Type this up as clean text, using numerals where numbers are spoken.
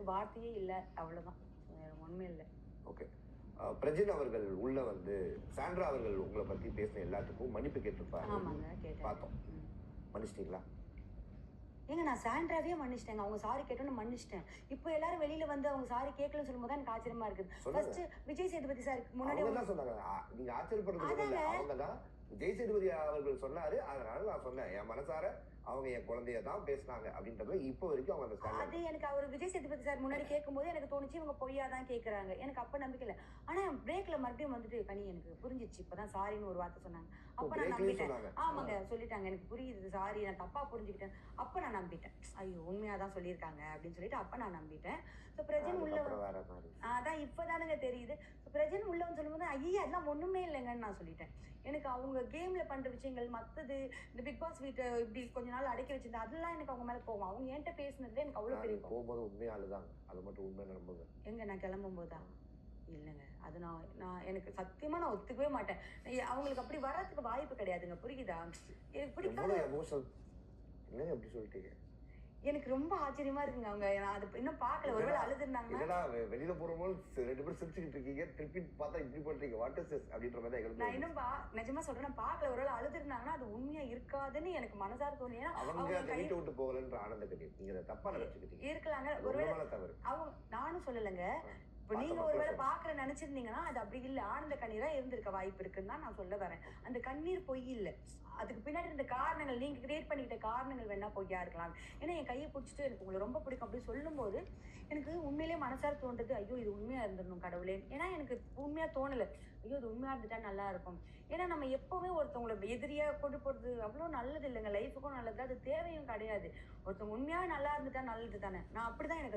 சொல்றதுக்கு வார்த்தையே இல்லை, அவ்வளவுதான். வேற ஒண்ணுமே இல்லை. ஓகே. பிரஜின் அவர்கள் உள்ள வந்து சாண்ட்ரா அவர்கள் உங்களை பத்தி பேசின எல்லாத்துக்கும் மன்னிப்பு கேட்டிருப்பாரு. ஆமாங்க, கேட்டேன். பார்த்தோம். மன்னிச்சிட்டீங்களா? ஏங்க நான் சாண்ட்ராவே மன்னிச்சிட்டேங்க. அவங்க சாரி கேட்டோன்னு மன்னிச்சிட்டேன். இப்போ எல்லாரும் வெளியில வந்து அவங்க சாரி கேட்கலன்னு சொல்லும்போது எனக்கு ஆச்சரியமா இருக்குது. ஃபர்ஸ்ட் விஜய் சேதுபதி சார் முன்னாடி அவங்க தான் சொன்னாங்க. நீங்க ஆச்சரியப்படுறது இல்ல, அவங்க தான் விஜய் சேதுபதி அவர்கள் சொன்னாரு. அதனால நான் சொன்னேன், என் மனசார அவங்க என் குழந்தைய தான் பேசினாங்க அப்படின்றது இப்போ வரைக்கும் அவங்க அந்த அது எனக்கு அவர் விஜய் சேதுபதி சார் முன்னாடி கேட்கும்போது எனக்கு தோணுச்சு இவங்க பொய்யா தான் கேட்கறாங்க. எனக்கு அப்ப நம்பிக்கை இல்லை. ஆனா பிரேக்ல மறுபடியும் வந்துட்டு கனி எனக்கு புரிஞ்சிச்சு, இப்பதான் சாரின்னு ஒரு வார்த்தை சொன்னாங்க. அப்ப நான் நம்பிட்டேன். ஆமாங்க, சொல்லிட்டாங்க, எனக்கு புரியுது, சாரி நான் தப்பா புரிஞ்சுக்கிட்டேன். அப்ப நான் நம்பிட்டேன், ஐயோ உண்மையாதான் சொல்லியிருக்காங்க அப்படின்னு சொல்லிட்டு அப்ப நான் நம்பிட்டேன். பிரஜன் உள்ள அதான் இப்பதானுங்க தெரியுது. பிரஜன் உள்ளவன்னு சொல்லும்போது ஐயா அதெல்லாம் ஒண்ணுமே இல்லைங்கன்னு நான் சொல்லிட்டேன். எனக்கு அவங்க கேம்ல பண்ற விஷயங்கள் மத்தது, இந்த பிக் பாஸ் வீட்டை இப்படி கொஞ்ச நாள் அடக்கி வச்சிருந்தா அதெல்லாம் எனக்கு அவங்க மேல போவோம். அவங்க என்கிட்ட பேசுனதுல எனக்கு அவ்வளவு பெரிய போகும்போது உண்மையாலுதான் அது மட்டும் உண்மை நம்புங்க. எங்க நான் கிளம்பும் போதா இல்லைங்க, அது நான் எனக்கு சத்தியமா நான் ஒத்துக்கவே மாட்டேன். அவங்களுக்கு அப்படி வர்றதுக்கு வாய்ப்பு கிடையாதுங்க, புரியுதா? எனக்கு பிடிக்காத எமோஷனல் என்னங்க அப்படி சொல்லிட்டீங்க? எனக்கு ரொம்ப ஆச்சரியமா இருக்குங்க. அவங்க அது இன்னும் பார்க்கல, ஒருவேளை அழுதுருந்தாங்கன்னா வெளியில போறவங்க ரெண்டு பேரும் சிரிச்சுக்கிட்டு இருக்கீங்க, திருப்பி பார்த்தா இப்படி பண்றீங்க, வாட் இஸ் திஸ் அப்படின்ற மாதிரி தான் நான் இன்னும் நிஜமா சொல்றேன், நான் பார்க்கல, ஒருவேளை அழுதுருந்தாங்கன்னா அது உண்மையா இருக்காதுன்னு எனக்கு மனசார தோணி. அவங்க வீட்டை விட்டு போகலன்ற ஆனந்த கட்டி நீங்க தப்பா நினைச்சுக்கிட்டீங்க இருக்கலாங்க. ஒருவேளை அவங்க நானும் சொல்லலைங்க. இப்போ நீங்க ஒருவேளை பாக்குற நினைச்சிருந்தீங்கன்னா அது அப்படி இல்லை, ஆனந்த கண்ணீரா இருந்திருக்க வாய்ப்பு இருக்குன்னு தான் நான் சொல்ல வரேன். அந்த கண்ணீர் பொய் இல்லை, அதுக்கு பின்னாடி இருந்த காரணங்கள், நீங்க கிரியேட் பண்ணிக்கிட்ட காரணங்கள் வேணா பொய்யா இருக்கலாம். ஏன்னா என் கையை பிடிச்சிட்டு எனக்கு உங்களை ரொம்ப பிடிக்கும் அப்படின்னு சொல்லும் போது எனக்கு உண்மையிலேயே மனசார தோன்றது, ஐயோ இது உண்மையா இருந்துடணும் கடவுளே. ஏன்னா எனக்கு உண்மையா தோணலை, ஐயோ இது உண்மையா இருந்துட்டா நல்லா இருக்கும். ஏன்னா நம்ம எப்பவுமே ஒருத்தவங்களை எதிரியா கொண்டு போறது அவ்வளோ நல்லது இல்லைங்க, லைஃபுக்கும் நல்லது, அது தேவையும் கிடையாது. ஒருத்தவங்க உண்மையா நல்லா இருந்துட்டா நல்லது தானே. நான் அப்படிதான் எனக்கு